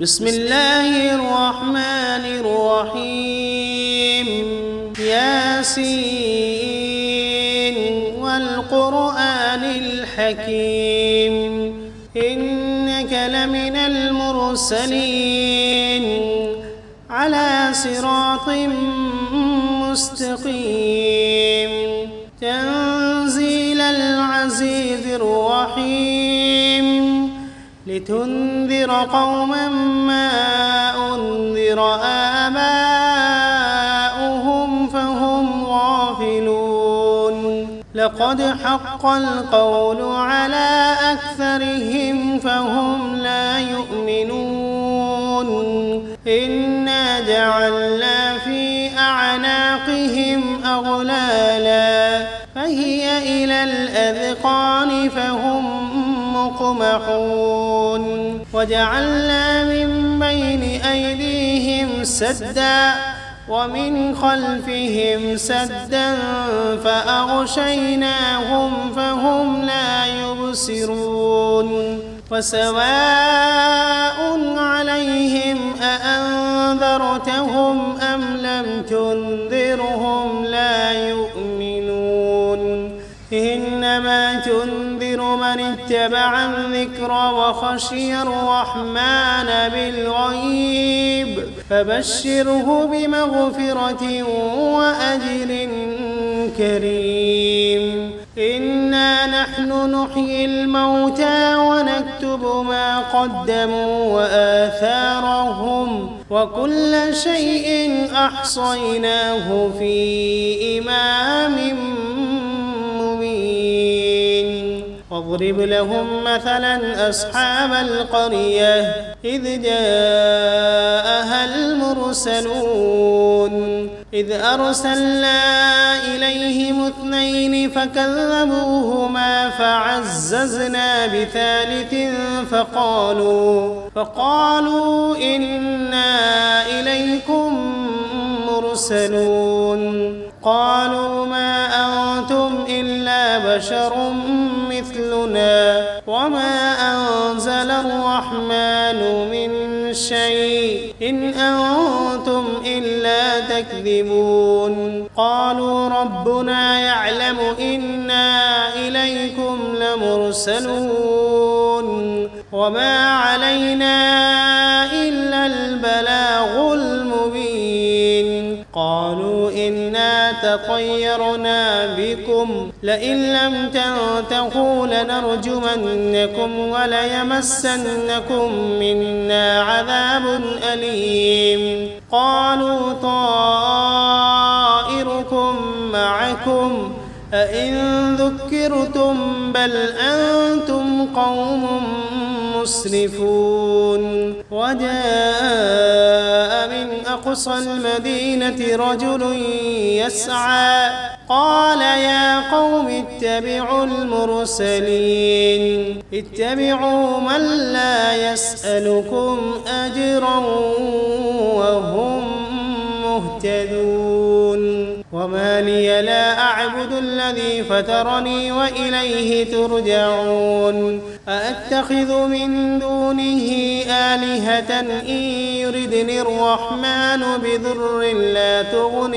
بسم الله الرحمن الرحيم ياسين والقرآن الحكيم إنك لمن المرسلين على صراط مستقيم تنزيل العزيز الرحيم لتنذر قوما ما أنذر آباؤهم فهم غافلون لقد حق القول على أكثرهم فهم لا يؤمنون إنا جعلنا في أعناقهم أغلالا فهي إلى الأذقان فهم مقمحون وجعلنا من بين أيديهم سدا ومن خلفهم سدا فأغشيناهم فهم لا يبصرون وسواء عليهم أأنذرتهم أم لم تنذرهم لا يؤمنون إنما تنذر من اتبع الذكر وخشي الرحمن بالغيب فبشره بمغفرة وأجر كريم إنا نحن نحيي الموتى ونكتب ما قدموا وآثارهم وكل شيء أحصيناه في إمام واضرب لهم مثلا أصحاب القرية إذ جاءها المرسلون إذ أرسلنا إليهم 2 فكذبوهما فعززنا بثالث فقالوا إنا إليكم مرسلون قالوا ما أنتم إلا بشر مثلنا وما أنزل الرحمن من شيء إن أنتم إلا تكذبون قالوا ربنا يعلم إنا إليكم لمرسلون وما علينا إلا البلاغ المبين قالوا إنا تطيرنا بكم لئن لم تنتهوا لنرجمنكم وليمسنكم منا عذاب أليم قالوا طائركم معكم أئن ذكرتم بل أنتم قوم مسرفون وجاء من أقصى المدينة رجل يسعى قال يا قوم اتبعوا المرسلين اتبعوا من لا يسألكم أجرا وهم مهتدون وما لي لا أعبد الذي فطرني وإليه ترجعون أأتخذ من دونه آلهة إن يردني الرحمن بضر لا تغن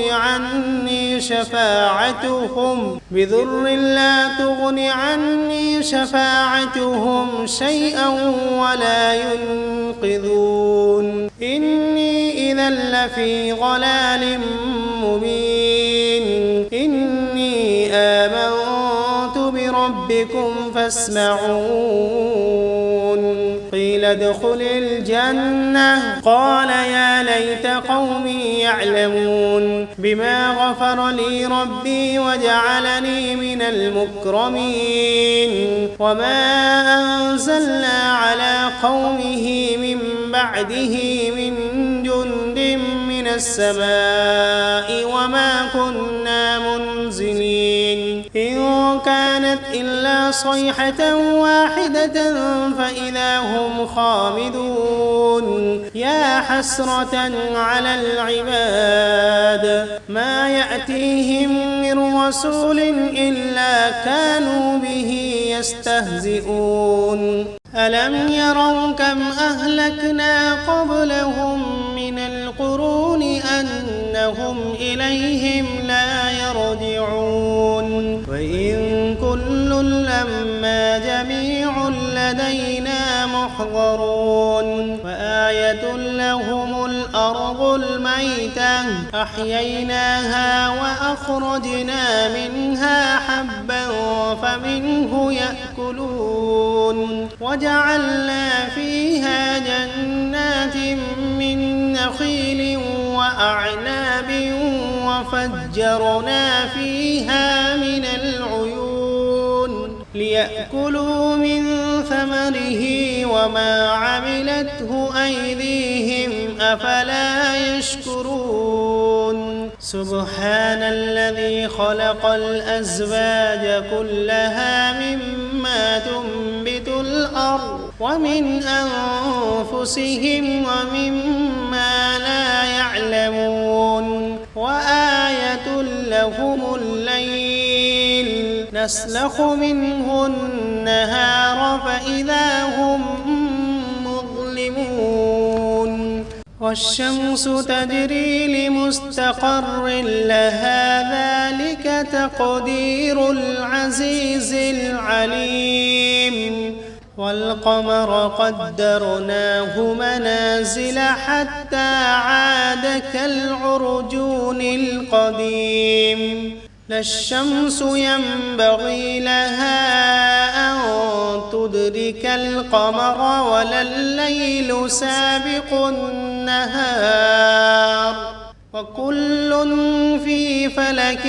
عني شفاعتهم شيئا ولا ينقذون إني إذا لفي ضلال مبين إني آمنت بربكم فاسمعون قيل ادخل الجنة قال يا ليت قومي يعلمون بما غفر لي ربي وجعلني من المكرمين وما أنزلنا على قومه من بعده من جند من السماء وما كنا منزلين إن كانت إلا صيحة واحدة فإذا هم خامدون يا حسرة على العباد ما يأتيهم من رسول إلا كانوا به يستهزئون ألم يروا كم أهلكنا قبلهم من القرون أنهم إليهم لا يرجعون وإن كل لما جميع لدينا محضرون وآية لهم الأرض الميتة أحييناها وأخرجنا منها حبا فمنه يأكلون وجعلنا فيها جنات من نخيل وأعناب وفجرنا فيها من العيون ليأكلوا من ثمره وما عملته أيديهم أفلا يشكرون سبحان الذي خلق الأزواج كلها مما تنبت الأرض ومن أنفسهم ومما لا يعلمون وآية لهم الليل نسلخ منه النهار فإذا هم مظلمون والشمس تجري لمستقر لها ذلك تقدير العزيز العليم والقمر قدرناه منازل حتى عاد كالعرجون القديم لا الشمس ينبغي لها أن تدرك القمر ولا الليل سابق النهار وكل في فلك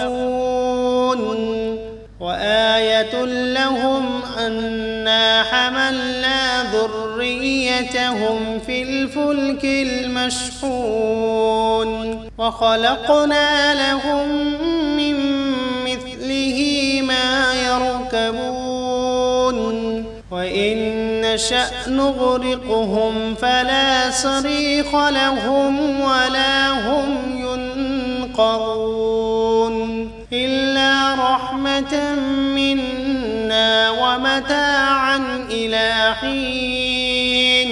يسبحون وآية لهم أنا حملنا ذريتهم في الفلك المشحون وخلقنا لهم من مثله ما يركبون وإن نشأ نغرقهم فلا صريخ لهم ولا هم ينقذون إلا رحمة منا ومتاعا إلى حين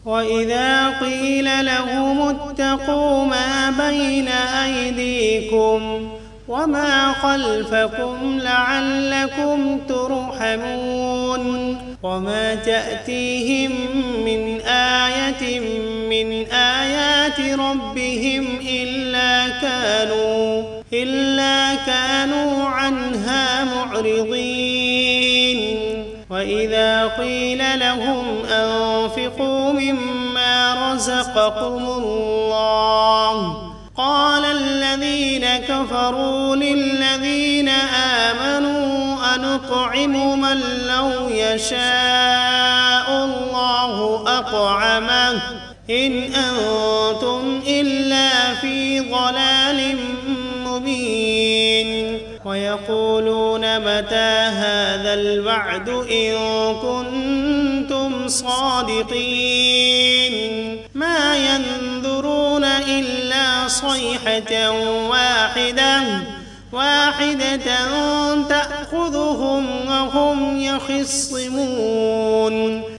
وإذا قيل لهم اتقوا ما بين أيديكم وما خلفكم لعلكم ترحمون وما تأتيهم من آية من آيات ربهم إلا كانوا عنها معرضين وإذا قيل لهم أنفقوا مما رزقكم الله قال الذين كفروا للذين آمنوا أنطعم من لو يشاء الله أطعمه إن أنتم إلا في ضلال مبين ويقولون متى هذا الوعد إن كنتم صادقين ما ينظرون إلا صيحة واحدة تأخذهم وهم يخصمون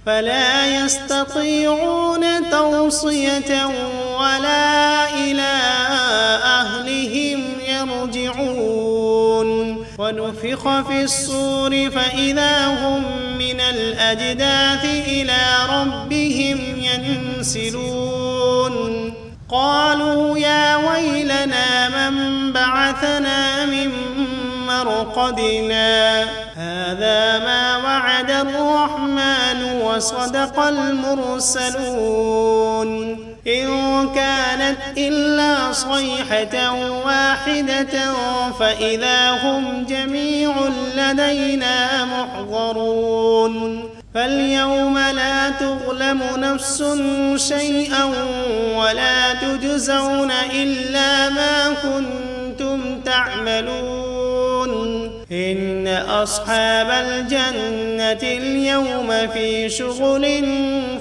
فلا يستطيعون توصية ولا إلى أهلهم يرجعون ونفخ في الصور فإذا هم من الأجداث إلى ربهم ينسلون قالوا يا ويلنا من بعثنا من مرقدنا هذا ما وعد الرحمن وصدق المرسلون إن كانت إلا صيحة واحدة فإذا هم جميع لدينا محضرون فاليوم لا تظلم نفس شيئا ولا تجزون إلا ما كنتم تعملون إن أصحاب الجنة اليوم في شغل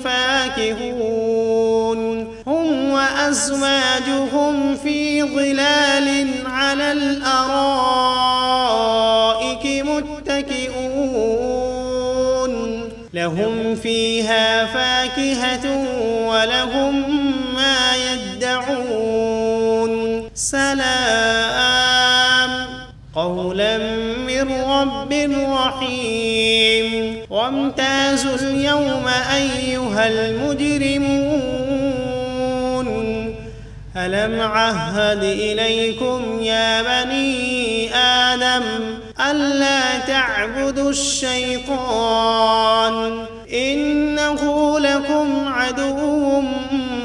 فاكهون هم وأزواجهم في ظلال على الأرائك متكئون فيها فاكهة ولهم ما يدعون سلام قولا من رب رحيم وامتازوا اليوم أيها المجرمون ألم عهد إليكم يا بني آدم ألا تعبدوا الشيطان إنه لكم عدو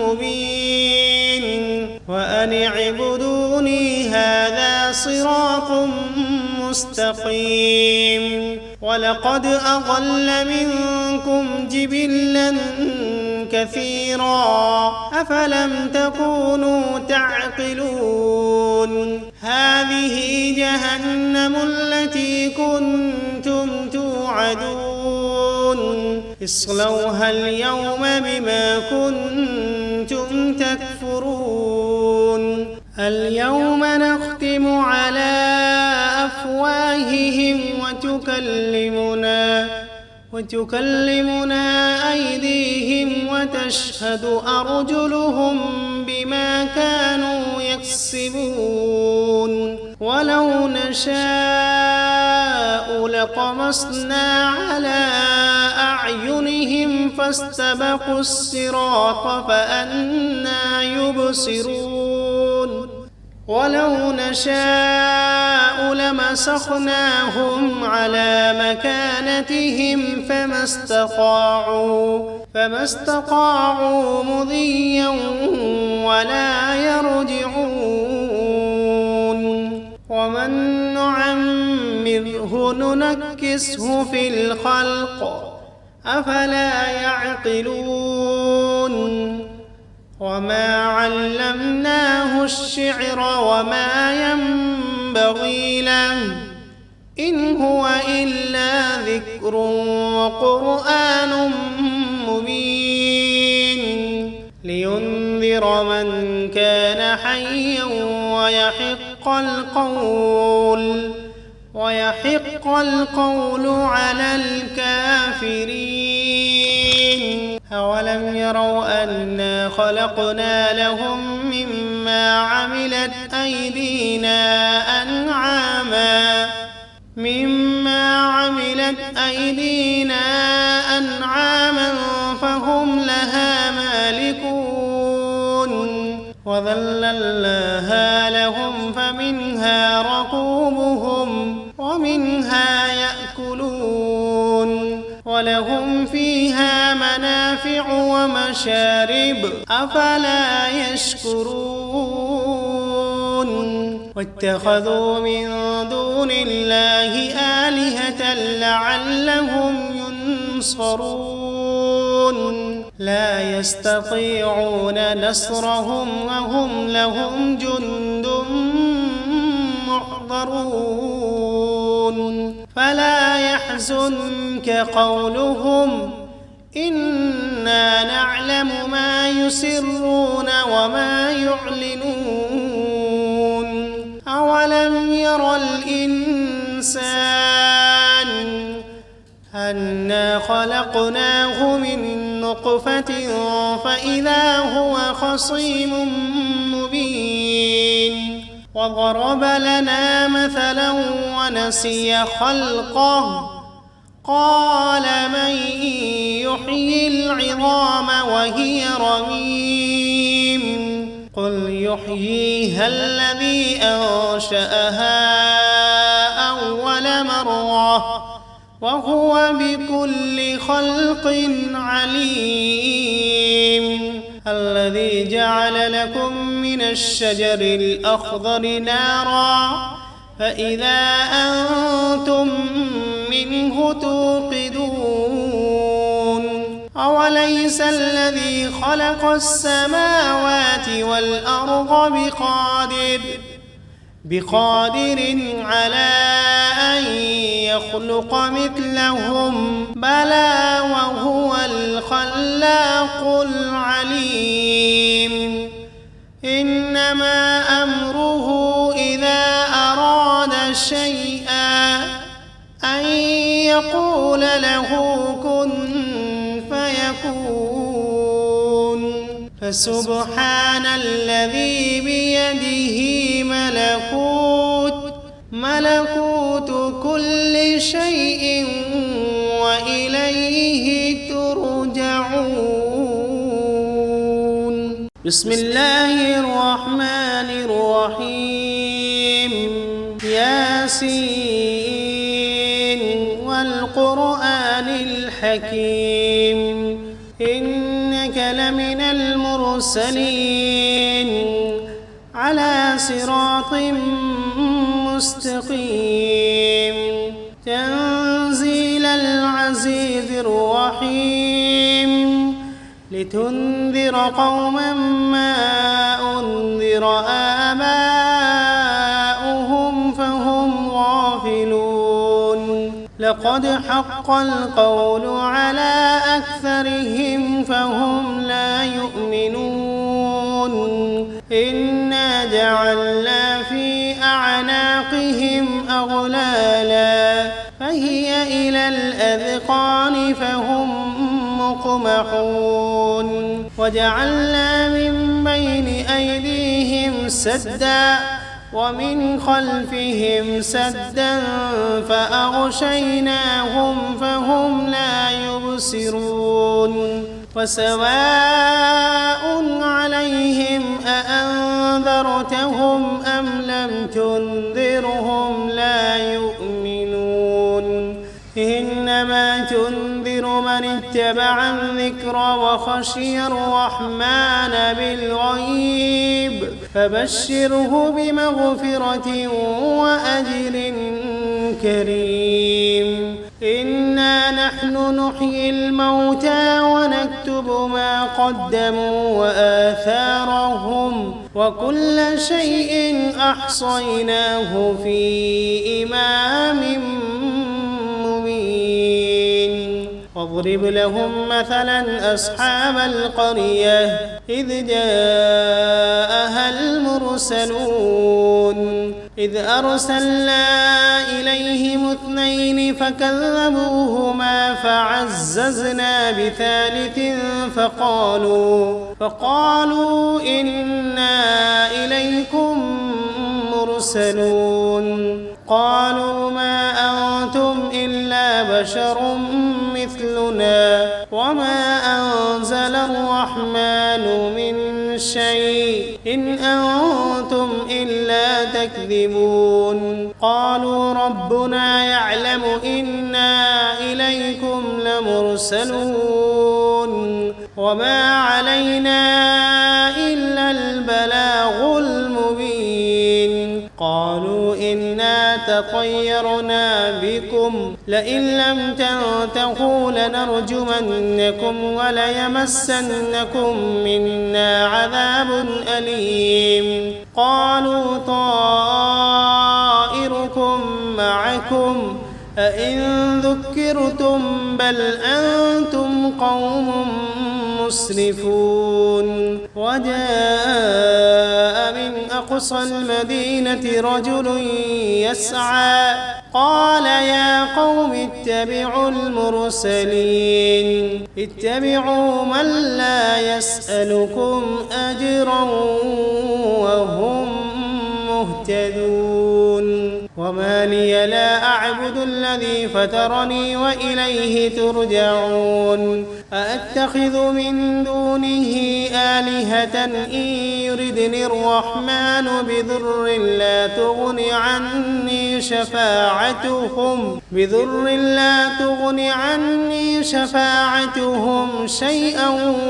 مبين وأن اعبدوني هذا صراط مستقيم ولقد أضل منكم جبلا كثيرا أفلم تكونوا تعقلون هذه جهنم التي كنتم توعدون اصلوها اليوم بما كنتم تكفرون اليوم نختم على أفواههم وتكلمنا أيديهم وتشهد أرجلهم بما كانوا يكسبون ولو نشاء لطمسنا على أعينهم فاستبقوا الصراط فأنى يبصرون ولو نشاء لمسخناهم على مكانتهم فما استطاعوا مضيا ولا يرجعون ومن نعمره ننكسه في الخلق أفلا يعقلون وما علمناه الشعر وما ينبغي له إن هو إلا ذكر وقرآن مبين لينذر من كان حيا ويحق القول على الكافرين أولم يروا أنا خلقنا لهم مما عملت أيدينا أنعاما فهم لها مالكون وذللناها لهم فمنها ركوبهم ومنها يأكلون ولهم فيها منافع ومشارب أفلا يشكرون واتخذوا من دون الله آلهة لعلهم ينصرون لا يستطيعون نصرهم وهم لهم جند محضرون فلا يحزنك قولهم إنا نعلم ما يسرون وما يعلنون أولم ير الإنسان أنا خلقناه من نطفة فإذا هو خصيم مبين وضرب لنا مثلا ونسي خلقه قال من يحيي العظام وهي رميم قل يحييها الذي أنشأها أول مرة وهو بكل خلق عليم الذي جعل لكم من الشجر الأخضر نارا فإذا أنتم منه توقدون أوليس الذي خلق السماوات والأرض بقادر على أن يخلق مثلهم بلى وهو الخلاق العليم إنما أمره إذا أراد شيئا أن يقول له كن فسبحان الذي بيده ملكوت كل شيء وإليه ترجعون. بسم الله الرحمن الرحيم. ياسين والقرآن الحكيم إنك لمن المرسلين على صراط مستقيم تنزيل العزيز الرحيم لتنذر قوما ما أنذر آباؤهم فهم غافلون لقد حق القول على أكثرهم فهم لا يؤمنون إنا جعلنا في أعناقهم أغلالا فهي إلى الأذقان فهم مقمحون وجعلنا من بين أيديهم سدا ومن خلفهم سدا فأغشيناهم فهم لا يبصرون وسواء عليهم أأنذرتهم أم لم تنذرهم لا يؤمنون إنما تنذر من اتبع الذكر وخشي الرحمن بالغيب فبشره بمغفرة وأجر كريم إنا نحن نحيي الموتى ونكتب ما قدموا وآثارهم وكل شيء أحصيناه في إمام مبين واضرب لهم مثلا أصحاب القرية إذ جاءها المرسلون إذ أرسلنا إليهم 2 فكذبوهما فعززنا بثالث فقالوا إنا إليكم مرسلون قالوا ما أنتم إلا بشر مثلنا وما أنزل الرحمن من شيء إن أنتم إلا تكذبون قالوا ربنا يعلم إنا إليكم لمرسلون وما علينا إلا البلاغ المبين قالوا إنا تطيرنا بكم لئن لم تنتهوا لنرجمنكم وليمسنكم منا عذاب أليم قالوا طائركم معكم أئن ذكرتم بل أنتم قوم مسرفون وجاء من أقصى المدينة رجل يسعى قال يا قوم اتبعوا المرسلين اتبعوا من لا يسألكم أجرا وهم مهتدون وما لي لا أعبد الذي فطرني وإليه ترجعون أأتخذ من دونه آلهة إن يردني الرحمن بضر لا تغن عني شفاعتهم شيئا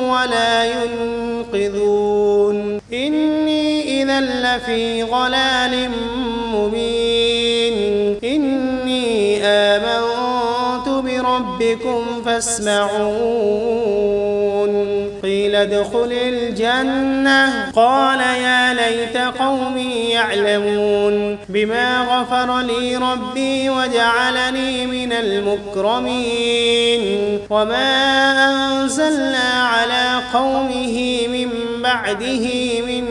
ولا ينقذون إني إذا لفي ضلال مبين إني آمنت بربكم فاسمعون قيل ادخل الجنة قال يا ليت قومي يعلمون بما غفر لي ربي وجعلني من المكرمين وما أنزلنا على قومه من بعده من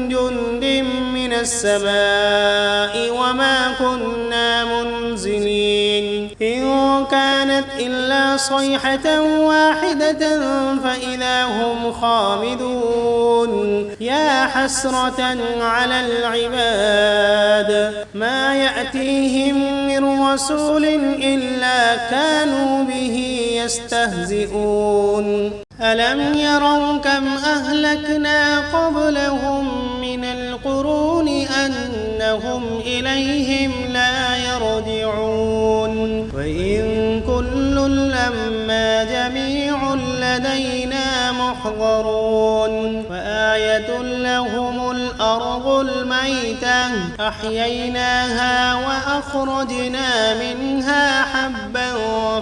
جند من السماء وما كنا منزلين إن كانت إلا صيحة واحدة فإذا هم خامدون يا حسرة على العباد ما يأتيهم من رسول إلا كانوا به يستهزئون ألم يروا كم أهلكنا قبلهم من القرون أنهم إليهم لا يرجعون وإن كل لما جميع لدينا محضرون وآية لهم الأرض الميتة أحييناها وأخرجنا منها حبا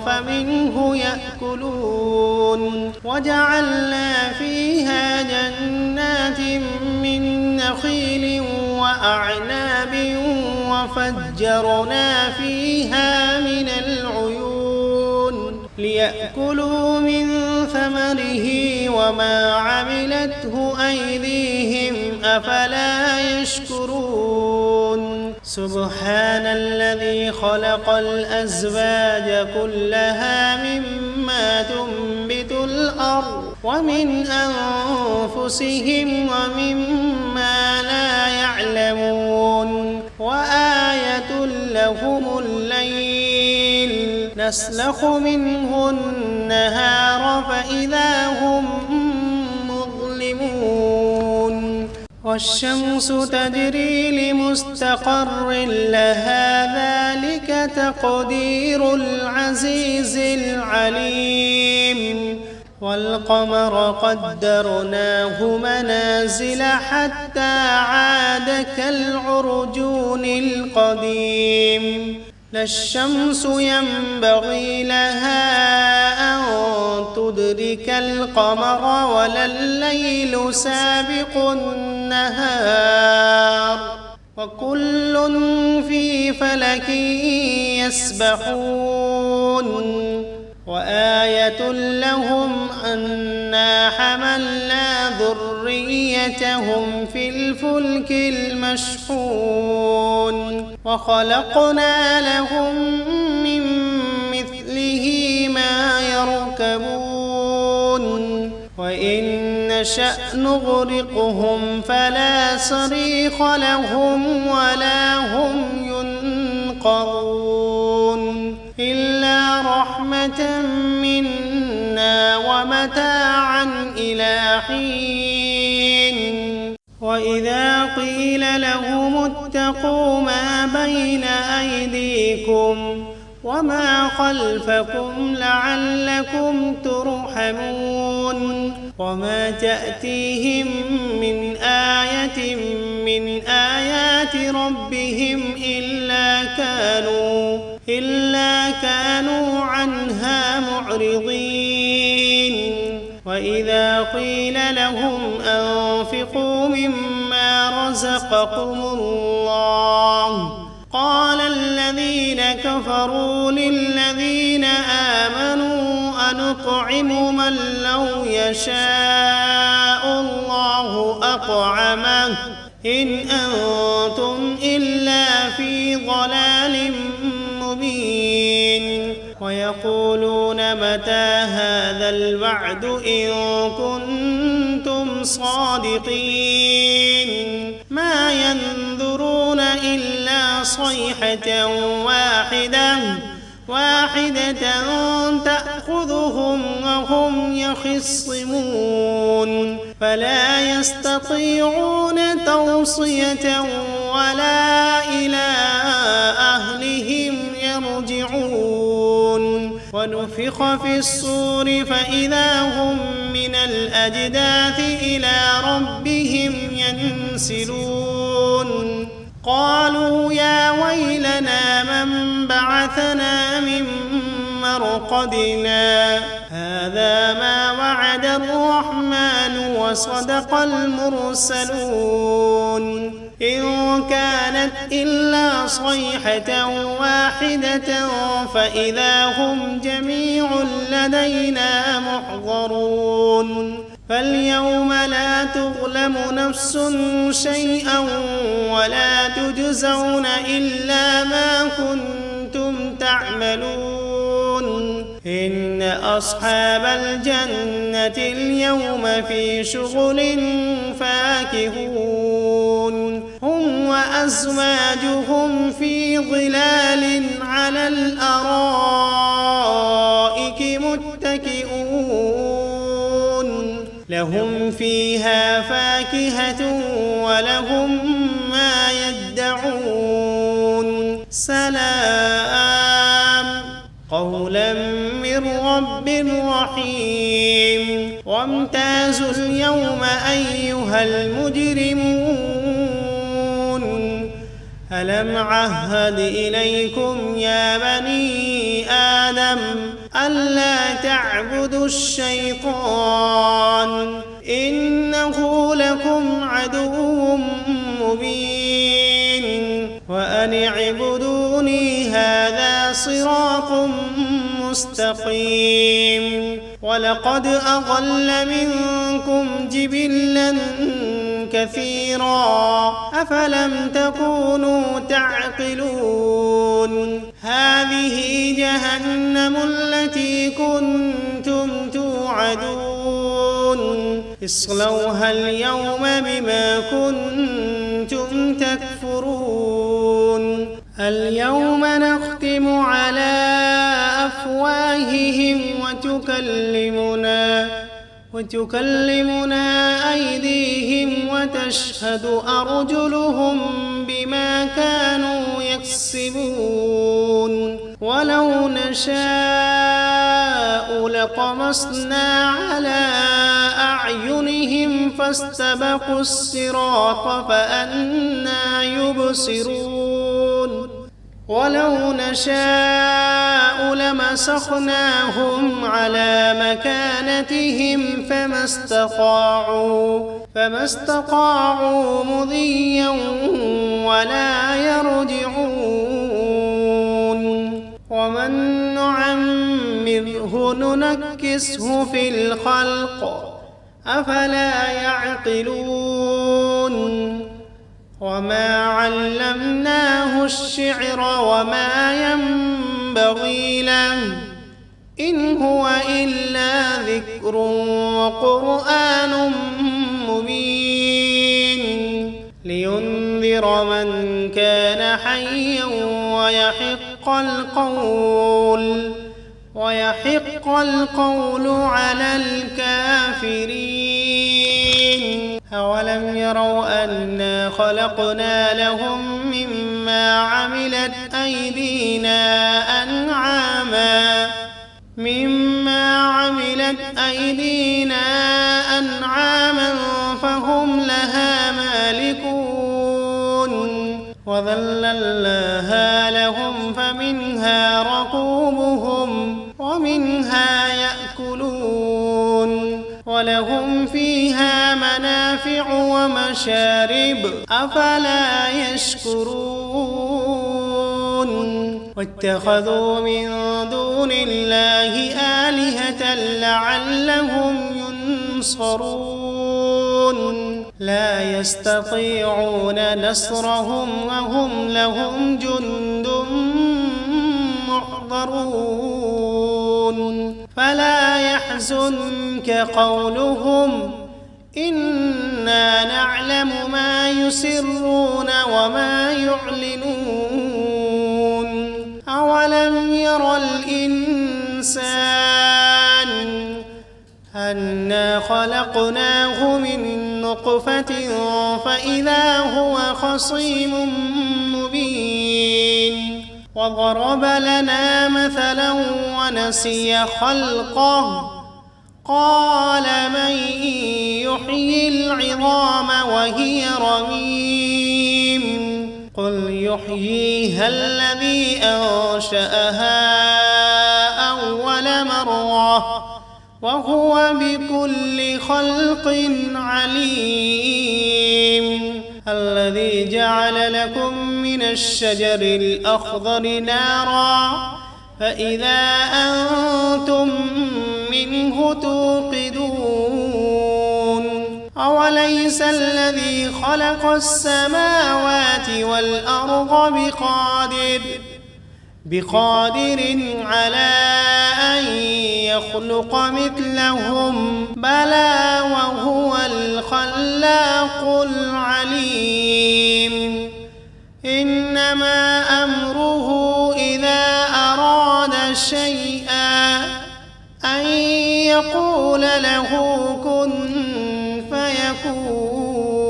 فمنه يأكلون وجعلنا فيها جنات من نخيل وأعناب وفجرنا فيها من العيون ليأكلوا من ثمره وما عملته أيديهم أفلا يشكرون سبحان الذي خلق الأزواج كلها مما تنبت الأرض ومن أنفسهم ومما لا يعلمون وآية لهم الليل نسلخ منه النهار فإذا هم مظلمون والشمس تجري لمستقر لها ذلك تقدير العزيز العليم والقمر قدرناه منازل حتى عاد كالعرجون القديم لا الشمس ينبغي لها أن تدرك القمر ولا الليل سابق النهار وكل في فلك يسبحون وآية لهم أنا حملنا ذريتهم في الفلك المشحون وخلقنا لهم من مثله ما يركبون وإن نشأ نغرقهم فلا صريخ لهم ولا هم ينقذون إلا رحمة منا ومتاعا إلى حين وإذا قيل لهم اتقوا ما بين أيديكم وما خلفكم لعلكم ترحمون وما تأتيهم من آية من آيات ربهم إلا كانوا عنها معرضين وإذا قيل لهم أنفقوا مما رزقكم الله قال الذين كفروا للذين آمنوا أنطعم من لو يشاء الله أطعمه إن أنتم إلا في ضلال مبين ويقولون متى هذا الوعد إن كنتم صادقين ما ينظرون إلا صيحة واحدة تأخذهم وهم يخصمون فلا يستطيعون توصية ولا إلى أهلهم يرجعون ونفخ في الصور فإذا هم من الأجداث إلى ربهم ينسلون قالوا يا ويلنا من بعثنا من مرقدنا هذا ما وعد الرحمن وصدق المرسلون إن كانت إلا صيحة واحدة فإذا هم جميع لدينا محضرون فاليوم لا تظلم نفس شيئا ولا تجزون إلا ما كنتم تعملون إن أصحاب الجنة اليوم في شغل فاكهون هم وأزواجهم في ظلال على الأرائك متكئون لهم فيها فاكهة ولهم ما يدعون سلام قولا من رب رحيم وامتازوا اليوم أيها المجرمون ألم عهد إليكم يا بني آدم ألا تعبدوا الشيطان إنه لكم عدو مبين وأن اعبدوني هذا صراط مستقيم ولقد أضل منكم جبلا كثيرا أفلم تكونوا تعقلون هذه جهنم التي كنتم توعدون اصلوها اليوم بما كنتم تكفرون اليوم نختم على أفواههم وتكلمنا أيديهم وتشهد أرجلهم بما كانوا يكسبون ولو نشاء لطمسنا على أعينهم فاستبقوا الصراط فأنى يبصرون ولو نشاء لمسخناهم على مكانتهم فما استطاعوا مضيا ولا يرجعون ومن نعمره ننكسه في الخلق أفلا يعقلون وما علمناه الشعر وما ينبغي له إن هو إلا ذكر وقرآن مبين لينذر من كان حيا ويحق القول على الكافرين أولم يروا أنا خلقنا لهم مما عملت أيدينا أنعاما فهم لها مالكون وذللناها لهم فمنها ركوبهم ومنها يأكلون ولهم فيها منافع ومشارب أفلا يشكرون واتخذوا من دون الله آلهة لعلهم ينصرون لا يستطيعون نصرهم وهم لهم جند محضرون فلا يحزنك قولهم إنا نعلم ما يسرون وما يعلنون أولم ير الإنسان أنا خلقناه من نطفة فإذا هو خصيم مبين وضرب لنا مثلا ونسي خلقه قال من يحيي العظام وهي رميم قل يحييها الذي أنشأها أول مرة وهو بكل خلق عليم الذي جعل لكم من الشجر الأخضر نارا فإذا أنتم منه توقدون أوليس الذي خلق السماوات والأرض بقادر على أن يخلق مثلهم بلى وهو الخلاق العليم إنما أمره إذا أراد شيئا أن يقول له كن فيكون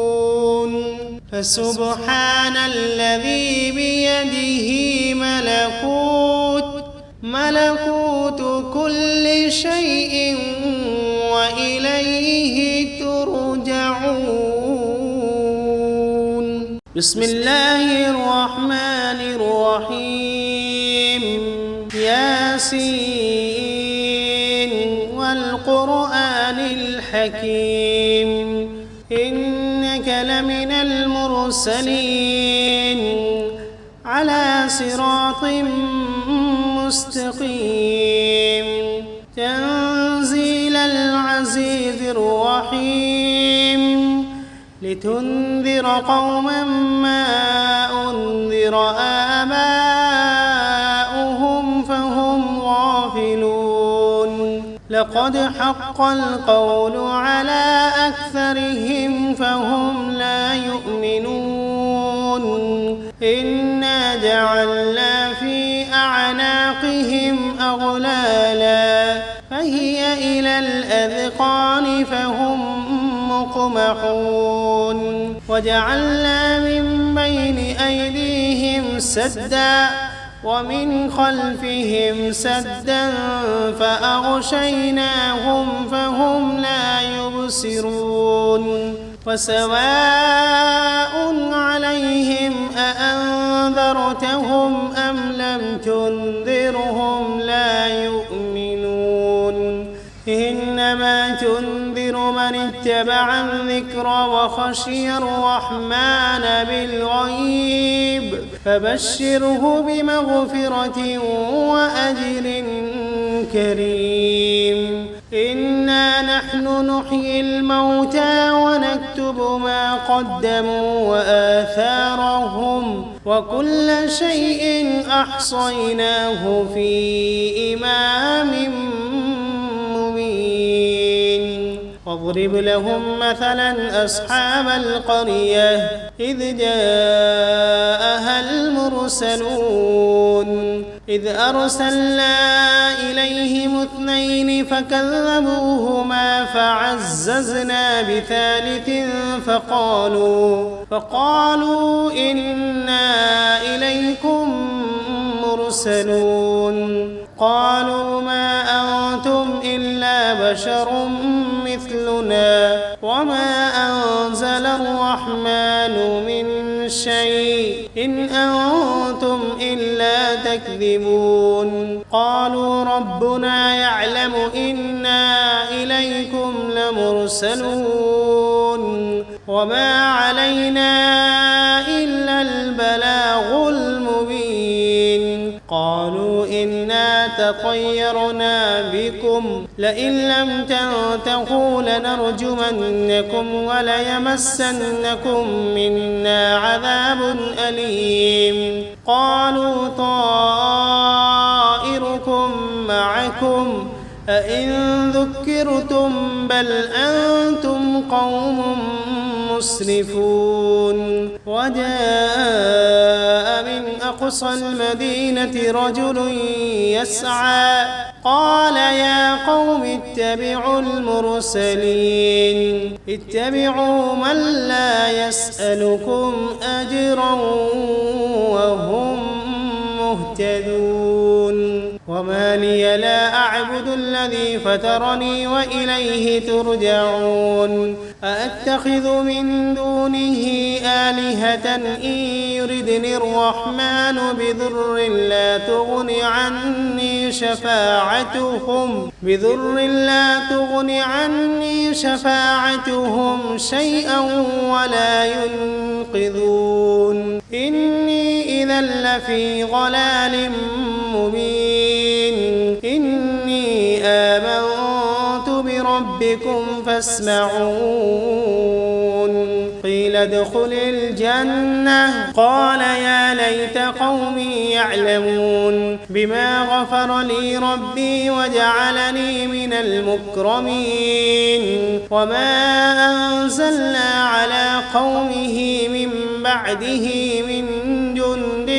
فسبحان الذي بيده ملكوت كل شيء وإليه ترجعون. بسم الله الرحمن الرحيم. ياسين والقرآن الحكيم إنك لمن المرسلين على صراط مستقيم تنزيل العزيز الرحيم لتنذر قوما ما أنذر آباؤهم فهم غافلون لقد حق القول على أكثرهم فهم لا يؤمنون إنا جعلنا في أعناقهم أغلالا فهي إلى الأذقان فهم مقمحون وجعلنا من بين أيديهم سدا ومن خلفهم سدا فأغشيناهم فهم لا يبصرون وسواء عليهم أأنذرتهم أم لم تنذرهم لا يؤمنون إنما تنذر من اتبع الذكر وخشي الرحمن بالغيب فبشره بمغفرة وأجر كريم إنا نحن نحيي الموتى ونكتب ما قدموا وآثارهم وكل شيء أحصيناه في إمام مبين واضرب لهم مثلا أصحاب القرية إذ جاءها المرسلون إذ أرسلنا إليهم اثنين فكذبوهما فعززنا بثالث فقالوا إنا إليكم مرسلون قالوا ما أنتم إلا بشر مثلنا وما أنزل الرحمن من شيء إن أنتم إلا تكذبون قالوا ربنا يعلم إنا إليكم لمرسلون وما علينا إلا البلاغ المبين قالوا إنا تطيرنا بكم لئن لم تنتهوا لنرجمنكم وليمسنكم منا عذاب أليم قالوا طائركم معكم أئن ذكرتم بل أنتم قوم مسرفون وجاء من أقصى المدينة رجل يسعى قال يا قوم اتبعوا المرسلين اتبعوا من لا يسألكم أجرا وهم مهتدون وما لي لا أعبد الذي فطرني وإليه ترجعون أأتخذ من دونه آلهة إن يردني الرحمن بضر لا تغن عني شفاعتهم شيئا ولا ينقذون إني إذا لفي ضلال مبين إني آمنت بربكم فاسمعون قيل قيل ادخل الجنة قال يا ليت قومي يعلمون بما غفر لي ربي وجعلني من المكرمين وما أنزلنا على قومه من بعده من جند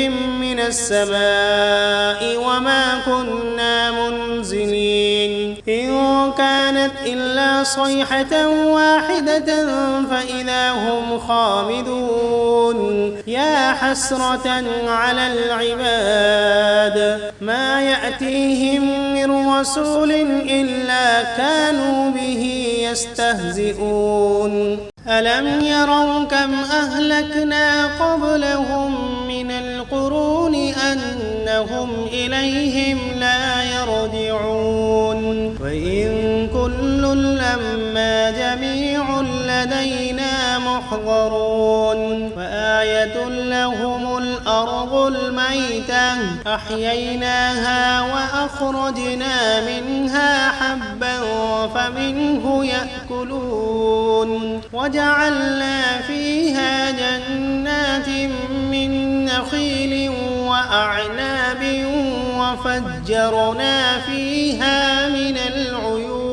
من السماء وما كنا منزلين إن كانت إلا صيحة واحدة فإذا هم خامدون يا حسرة على العباد ما يأتيهم من رسول إلا كانوا به يستهزئون ألم يروا كم أهلكنا قبلهم من القرون أنهم إليهم لا يرجعون وإن كل لما جميع لدينا محضرون وآية لهم الأرض الميتة أحييناها وأخرجنا منها حبا فمنه يأكلون وجعلنا فيها جنات من نخيل وأعناب وفجرنا فيها من العيون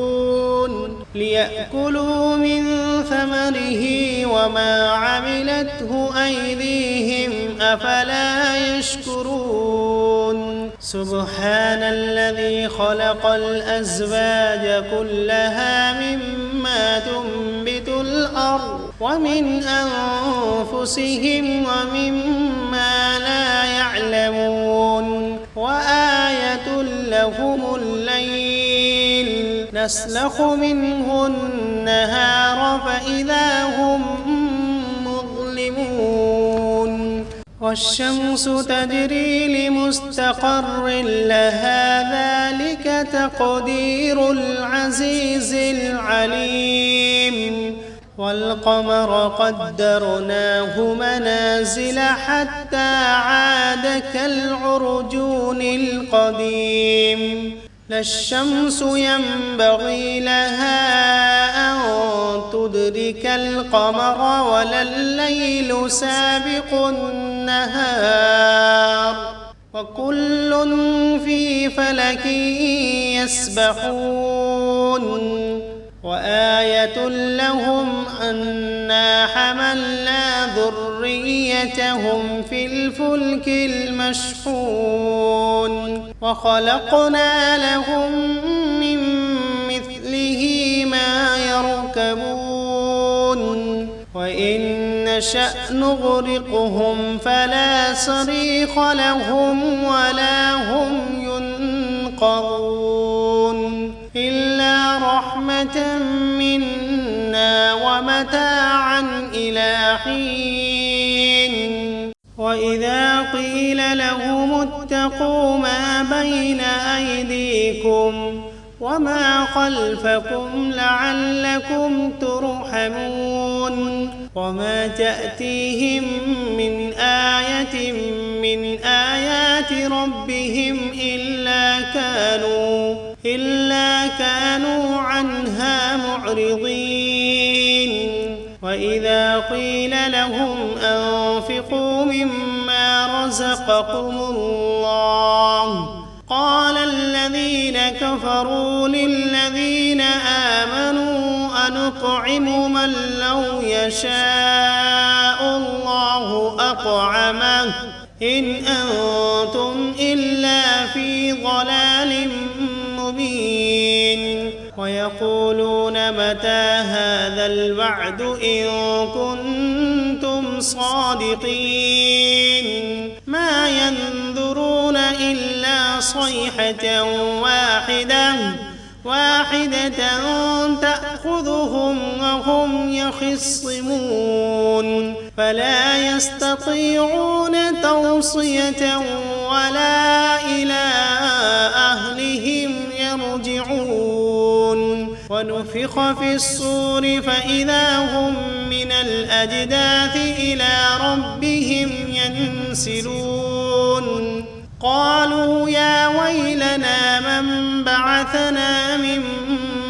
ليأكلوا من ثمره وما عملته أيديهم أفلا يشكرون سبحان الذي خلق الأزواج كلها مما تنبت الأرض ومن أنفسهم ومما لا يعلمون وآية لهم الليل نسلخ منه النهار فإذا هم مظلمون والشمس تجري لمستقر لها ذلك تقدير العزيز العليم والقمر قدرناه منازل حتى عاد كالعرجون القديم لا الشمس ينبغي لها أن تدرك القمر ولا الليل سابق النهار وكل في فلك يسبحون وآية لهم أنا حملنا ذريتهم في الفلك المشحون وخلقنا لهم من مثله ما يركبون وإن نشأ نغرقهم فلا صريخ لهم ولا هم ينقذون إلا رحمة منا ومتاعا إلى حين وإذا قيل لهم اتقوا ما بين أيديكم وما خلفكم لعلكم ترحمون وما تأتيهم من آية من آيات ربهم إلا كانوا عنها معرضين وإذا قيل لهم أنفقوا مما رزقكم الله قال الذين كفروا للذين آمنوا أنطعم من لو يشاء الله أطعمه إن أنتم إلا في ضلال مبين ويقولون متى هذا الوعد إن كنتم صادقين ما ينظرون إلا صيحة واحدة تأخذهم وهم يخصمون فلا يستطيعون توصية ولا إلى أهلهم يرجعون ونفخ في الصور فإذا هم من الأجداث إلى ربهم ينسلون قالوا يا ويلنا من بعثنا من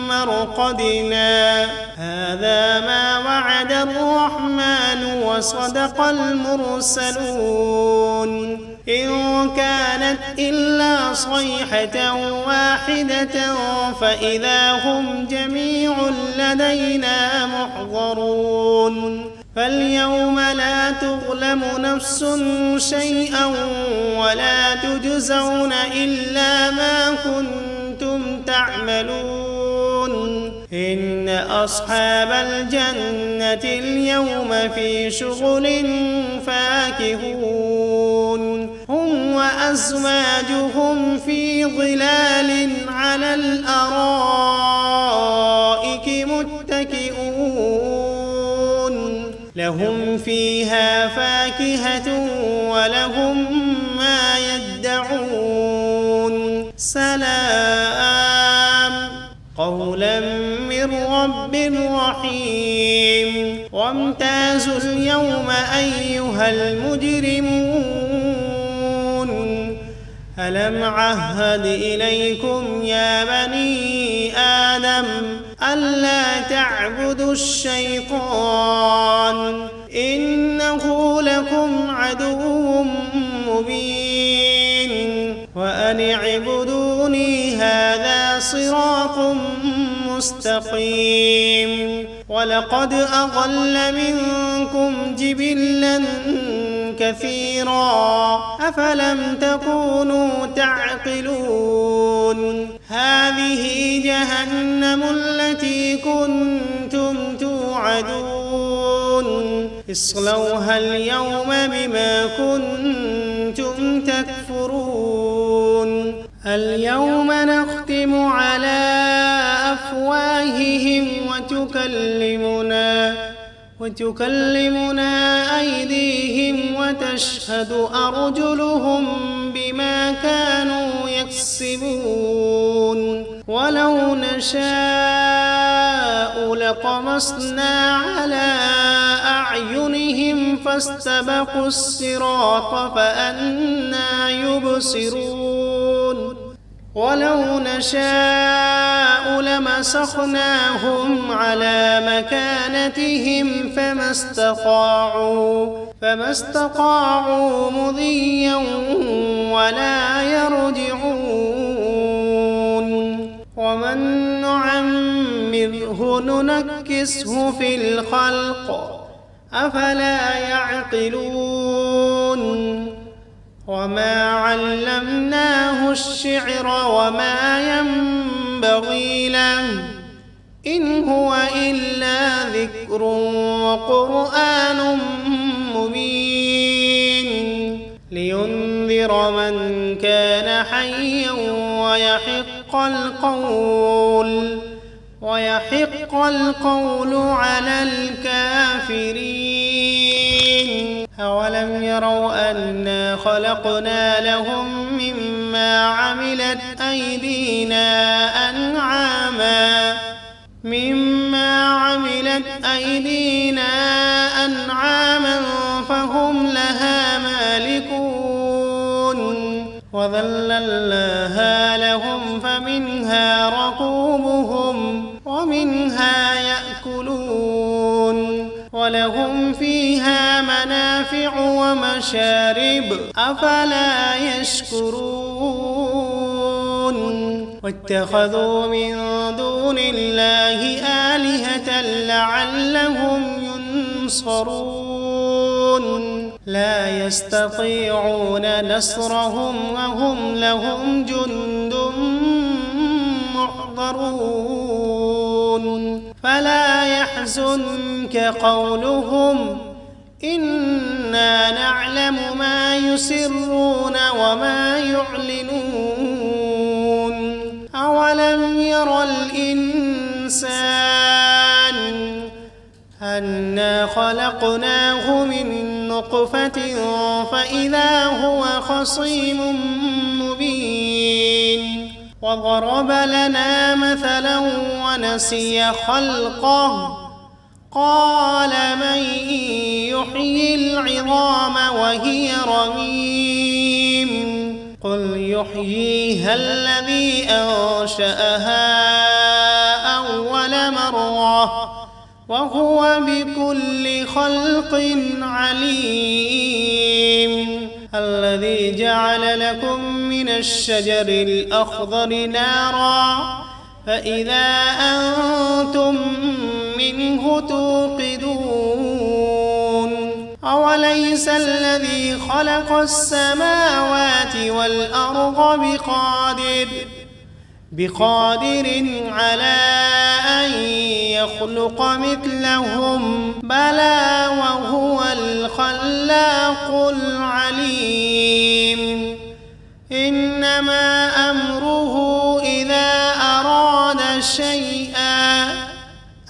مرقدنا هذا ما وعد الرحمن وصدق المرسلون إن كانت إلا صيحة واحدة فإذا هم جميع لدينا محضرون فاليوم لا تظلم نفس شيئا ولا تجزون إلا ما كنتم تعملون إن أصحاب الجنة اليوم في شغل فاكهون هم وأزواجهم في ظلال على الأرائك متكئون لهم فيها فاكهة ولهم ما يدعون سلام قولا من رب رحيم وامتازوا اليوم أيها المجرمون ألم عهد إليكم يا بني آدم ألا تعبدوا الشيطان إنه لكم عدو مبين وأن اعبدوني هذا صراط مستقيم ولقد أضل منكم جبلا كثيرا أفلم تكونوا تعقلون هذه جهنم التي كنتم توعدون اصلوها اليوم بما كنتم تكفرون اليوم نختم على أفواههم وتكلمنا أيديهم وتشهد أرجلهم بما كانوا يكسبون ولو نشاء لطمسنا على أعينهم فاستبقوا الصراط فأنى يبصرون ولو نشاء لمسخناهم على مكانتهم فما استطاعوا مضيا ولا يرجعون ومن نعمره ننكسه في الخلق أفلا يعقلون وما علمناه الشعر وما ينبغي له إن هو إلا ذكر وقرآن مبين لينذر من كان حيا ويحق القول على الكافرين أولم يروا أنا خلقنا لهم مما عملت أيدينا أنعاما فهم لها مالكون وذللناها لهم فمنها ركوبهم ومنها يأكلون ولهم فيها منافع ومشارب أفلا يشكرون واتخذوا من دون الله آلهة لعلهم ينصرون لا يستطيعون نصرهم وهم لهم جند محضرون فلا يحزنك قولهم إنا نعلم ما يسرون وما يعلنون أولم ير الإنسان أنا خلقناه من نطفة فإذا هو خصيم مبين وضرب لنا مثلا ونسي خلقه قال من يحيي العظام وهي رميم قل يحييها الذي أنشأها أول مرة وهو بكل خلق عليم. الذي جعل لكم من الشجر الأخضر نارا فإذا أنتم منه توقدون. أوليس الذي خلق السماوات والأرض بقادر على أن يخلق مثلهم؟ بلى وهو الخلاق العليم. إنما أمره إذا أراد شيئا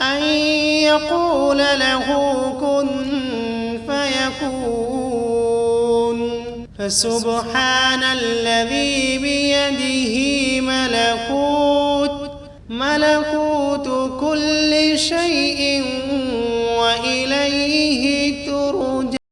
أن يقول له كن فيكون. فسبحان الذي بيده ملكوت كل شيء